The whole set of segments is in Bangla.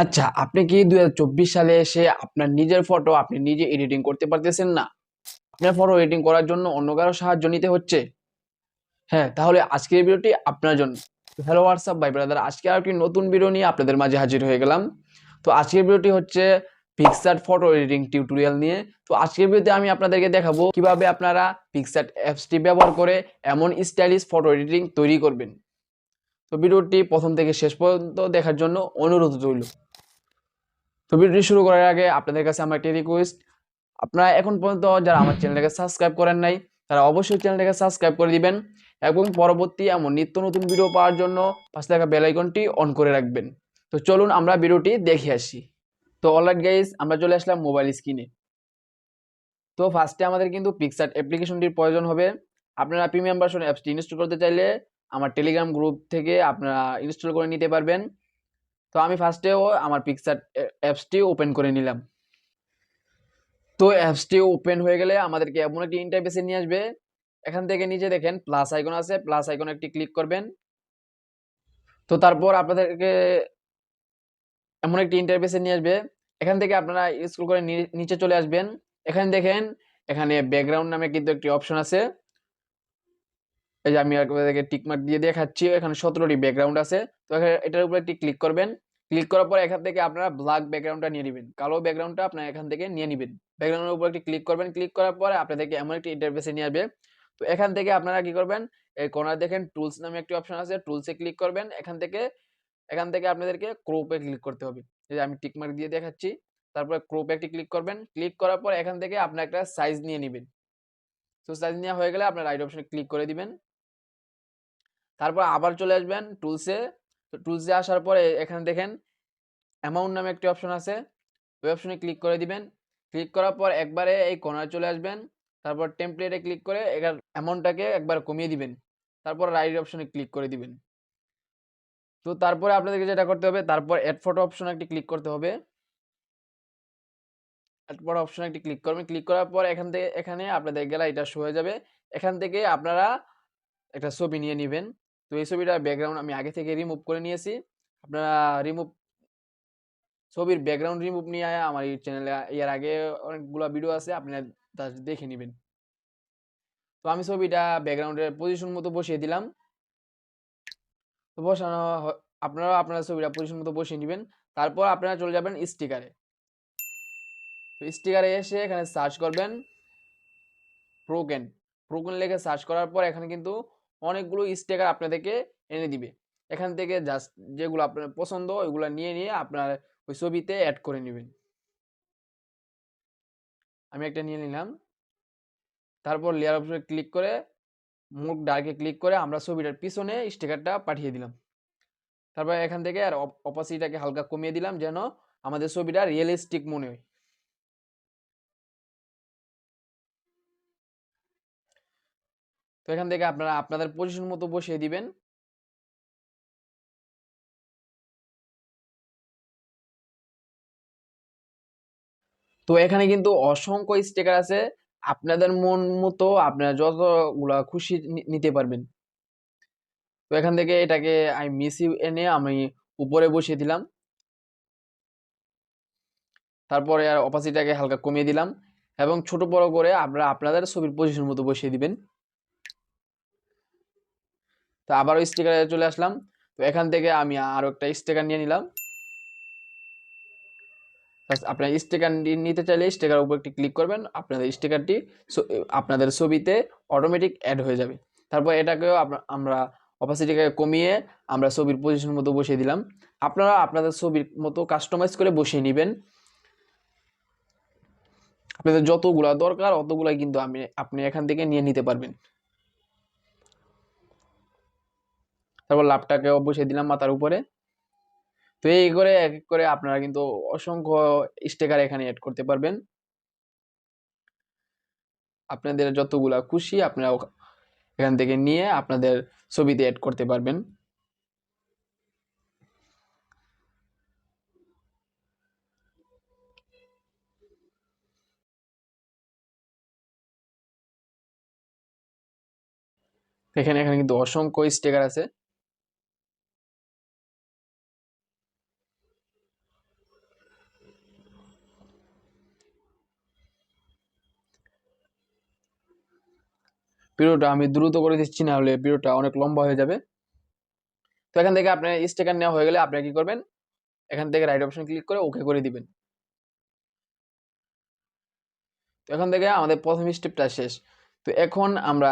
আচ্ছা, আপনি কি 2024 সালে এসে আপনার নিজের ফটো আপনি নিজে এডিটিং করতে পারতেছেন না? আপনার ফটো এডিটিং করার জন্য অন্য কারো সাহায্য নিতে হচ্ছে? হ্যাঁ, তাহলে আজকের ভিডিওটি আপনার জন্য। হ্যালো হোয়াটসঅ্যাপ ভাই ব্রাদার, আজকে আর একটি নতুন ভিডিও নিয়ে আপনাদের মাঝে হাজির হয়ে গেলাম। তো আজকের ভিডিওটি হচ্ছে পিক্সার্ট ফটো এডিটিং টিউটোরিয়াল নিয়ে। তো আজকের ভিডিওতে আমি আপনাদেরকে দেখাবো কিভাবে আপনারা পিক্সার্ট অ্যাপসটি ব্যবহার করে এমন স্টাইলিশ ফটো এডিটিং তৈরি করবেন। তো ভিডিওটি প্রথম থেকে শেষ পর্যন্ত দেখার জন্য অনুরোধ রইল। তো ভিডিওটি শুরু করার আগে আপনাদের কাছে আমার একটি রিকোয়েস্ট, আপনারা এখন পর্যন্ত যারা আমার চ্যানেলটাকে সাবস্ক্রাইব করেন নাই তারা অবশ্যই চ্যানেলটাকে সাবস্ক্রাইব করে দিবেন এবং পরবর্তী এমন নিত্য নতুন ভিডিও পাওয়ার জন্য পাশে থাকা বেল আইকনটি অন করে রাখবেন। তো চলুন আমরা ভিডিওটি দেখে আসি। তো অলরাইট গাইস, আমরা চলে আসলাম মোবাইল স্ক্রিনে। তো ফার্স্টে আমাদের কিন্তু পিক্সার্ট অ্যাপ্লিকেশনটির প্রয়োজন হবে। আপনারা প্রিমিয়াম ভার্সন অ্যাপসটি ইনস্টল করতে চাইলে আমার টেলিগ্রাম গ্রুপ থেকে আপনারা ইনস্টল করে নিতে পারবেন। তো আমি ফার্স্টেও আমার পিক্সার্ট অ্যাপসটি ওপেন করে নিলাম। তো অ্যাপসটি ওপেন হয়ে গেলে আমাদেরকে এমন একটি ইন্টারফেসে নিয়ে আসবে। এখান থেকে নিচে দেখেন প্লাস আইকন আছে, প্লাস আইকনে একটি ক্লিক করবেন। তো তারপর আপনাদেরকে এমন একটি ইন্টারফেসে নিয়ে আসবে। এখান থেকে আপনারা স্ক্রল করে নিচে চলে আসবেন। এখানে দেখেন, এখানে ব্যাকগ্রাউন্ড নামে কিন্তু একটি অপশন আছে। এই যে আমি আপনাদেরকে টিকমার্ক দিয়ে দেখাচ্ছি, এখানে 17টি ব্যাকগ্রাউন্ড আছে। তো এটার উপরে একটি ক্লিক করবেন। ক্লিক করার পর এখান থেকে আপনারা ব্ল্যাক ব্যাকগ্রাউন্ডটা নিয়ে নেবেন, কালো ব্যাকগ্রাউন্ডটা আপনারা এখান থেকে নিয়ে নেবেন। ব্যাকগ্রাউন্ডের উপর একটি ক্লিক করবেন। ক্লিক করার পরে আপনাদেরকে এমন একটি ইন্টারফেসে নিয়ে আসবে। তো এখান থেকে আপনারা কি করবেন, এই কর্নার দেখেন টুলস নামে একটি অপশন আছে, টুলসে ক্লিক করবেন। এখান থেকে আপনাদেরকে ক্রপে ক্লিক করতে হবে। এই যে আমি টিকমার্ক দিয়ে দেখাচ্ছি। তারপরে ক্রপে একটি ক্লিক করবেন। ক্লিক করার পর এখান থেকে আপনার একটা সাইজ নিয়ে নেবেন। তো সাইজ নেওয়া হয়ে গেলে আপনার রাইট অপশনে ক্লিক করে দিবেন। তারপর আবার চলে আসবেন টুলসে। তো টুলসে আসার পরে এখানে দেখেন অ্যামাউন্ট নামে একটি অপশন আছে, ওই অপশনে ক্লিক করে দিবেন। ক্লিক করার পর একবারে এই কর্নারে চলে আসবেন। তারপর টেমপ্লেটে ক্লিক করে এখানে অ্যামাউন্টটাকে একবার কমিয়ে দিবেন। তারপর রাইট অপশনে ক্লিক করে দিবেন। তো তারপরে আপনাদেরকে যেটা করতে হবে, তারপর অ্যাড ফটো অপশনে একটি ক্লিক করতে হবে। অ্যাড ফটো অপশনে একটি ক্লিক করবেন। ক্লিক করার পর এখানে আপনাদের গ্যালারিটা শো হয়ে যাবে। এখান থেকে আপনারা একটা ছবি নিয়ে নেবেন। তো এই ছবিটার ব্যাকগ্রাউন্ড আমি আগে থেকে রিমুভ করে নিয়েছি। আপনারা ছবির ব্যাকগ্রাউন্ড রিমুভ নিয়ে আমার এই চ্যানেলে এর আগে অনেকগুলো ভিডিও আছে, আপনারা তা দেখে নেবেন। তো আমি ছবিটা ব্যাকগ্রাউন্ডের পজিশন মতো বসিয়ে দিলাম। তো আপনারা আপনার ছবিটা পজিশন মতো বসিয়ে নেবেন। তারপর আপনারা চলে যাবেন স্টিকারে। তো স্টিকারে এসে এখানে সার্চ করবেন প্রোকেন। প্রোকেন লিখে সার্চ করার পর এখানে কিন্তু অনেকগুলো স্টিকার আপনাদেরকে এনে দিবে। এখান থেকে জাস্ট যেগুলো আপনার পছন্দ ওইগুলো নিয়ে নিয়ে আপনার ওই ছবিতে অ্যাড করে নেবেন। আমি একটা নিয়ে নিলাম। তারপর লেয়ার অপশনে ক্লিক করে মুভ ডার্কে ক্লিক করে আমরা ছবিটার পিছনে স্টিকারটা পাঠিয়ে দিলাম। তারপর এখান থেকে আর অপাসিটিটাকে হালকা কমিয়ে দিলাম যেন আমাদের ছবিটা রিয়েলিস্টিক মনে হয়। তো এখান থেকে আপনারা আপনাদের পজিশন মতো বসিয়ে দিবেন। তো এখানে কিন্তু অসংখ্য স্টিকার আছে, আপনাদের মন মতো আপনারা যতগুলা খুশি নিতে পারবেন। তো এখান থেকে এটাকে আমি মিস ইউ এনে আমি উপরে বসিয়ে দিলাম। তারপরে আর অপাসিটিটাকে হালকা কমিয়ে দিলাম এবং ছোট বড় করে আপনারা আপনাদের ছবির পজিশন মতো বসিয়ে দিবেন। তো আবারও স্টিকারে চলে আসলাম। তো এখান থেকে আমি আরো একটা স্টিকার নিয়ে নিলাম। আপনার স্টিকার নিতে চাইলে স্টিকার উপর একটি ক্লিক করবেন, আপনাদের স্টিকারটি আপনাদের ছবিতে অটোমেটিক অ্যাড হয়ে যাবে। তারপর এটাকেও আমরা অপাসিটিকে কমিয়ে আমরা ছবির পজিশন মতো বসিয়ে দিলাম। আপনারা আপনাদের ছবির মতো কাস্টমাইজ করে বসিয়ে নেবেন। আপনাদের যতগুলা দরকার অতগুলাই কিন্তু আপনি এখান থেকে নিয়ে নিতে পারবেন। তারপর লাভটাকেও বসিয়ে দিলাম মাথার উপরে। তো এই করে এক এক করে আপনারা কিন্তু অসংখ্য স্টিকার এখানে অ্যাড করতে পারবেন। আপনাদের যতগুলা খুশি আপনারা এখান থেকে নিয়ে আপনাদের ছবিতে অ্যাড করতে পারবেন। এখানে এখানে কিন্তু অসংখ্য স্টিকার আছে। ভিডিওটা আমি দ্রুত করে দিচ্ছি, না হলে ভিডিওটা অনেক লম্বা হয়ে যাবে। তো এখান থেকে আপনার স্টিকার নেওয়া হয়ে গেলে আপনি কি করবেন, এখান থেকে রাইট অপশন ক্লিক করে ওকে করে দিবেন। তো এখান থেকে আমাদের প্রথম স্টেপটা শেষ। তো এখন আমরা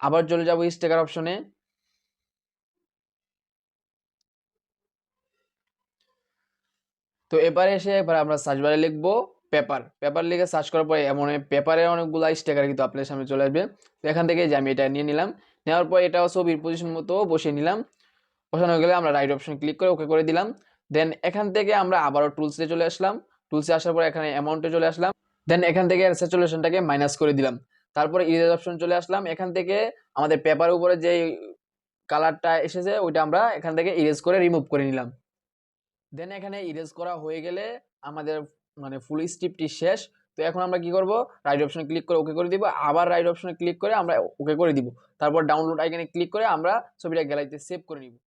আবার চলে যাব স্টিকার অপশনে। তো এবার আমরা সার্চ বারে লিখবো পেপার। পেপার লিখে সার্চ করার পরে এমন পেপারের অনেকগুলো স্টিকার কিন্তু আপনার সামনে চলে আসবে। তো এখান থেকে যে আমি এটা নিয়ে নিলাম, নেওয়ার পর এটাও ছবির পজিশন মতো বসিয়ে নিলাম। বসানো হয়ে গেলে আমরা রাইট অপশন ক্লিক করে ওকে করে দিলাম। দেন এখান থেকে আমরা আবারও টুলসে চলে আসলাম। টুলসে আসার পর এখানে অ্যামাউন্টে চলে আসলাম। দেন এখান থেকে স্যাচুরেশনটাকে মাইনাস করে দিলাম। তারপরে ইরেজ অপশন চলে আসলাম। এখান থেকে আমাদের পেপারের উপরে যে কালারটা এসেছে ওইটা আমরা এখান থেকে ইরেজ করে রিমুভ করে নিলাম। দেন এখানে ইরেজ করা হয়ে গেলে আমাদের মানে ফুল স্টেপটি শেষ। তো এখন আমরা কি করব, রাইট অপশনে ক্লিক করে ওকে করে দিব, আবার রাইট অপশনে ক্লিক করে আমরা ওকে করে দিব। তারপর ডাউনলোড আইকনে ক্লিক করে আমরা ছবিটা গ্যালারিতে সেভ করে নিব।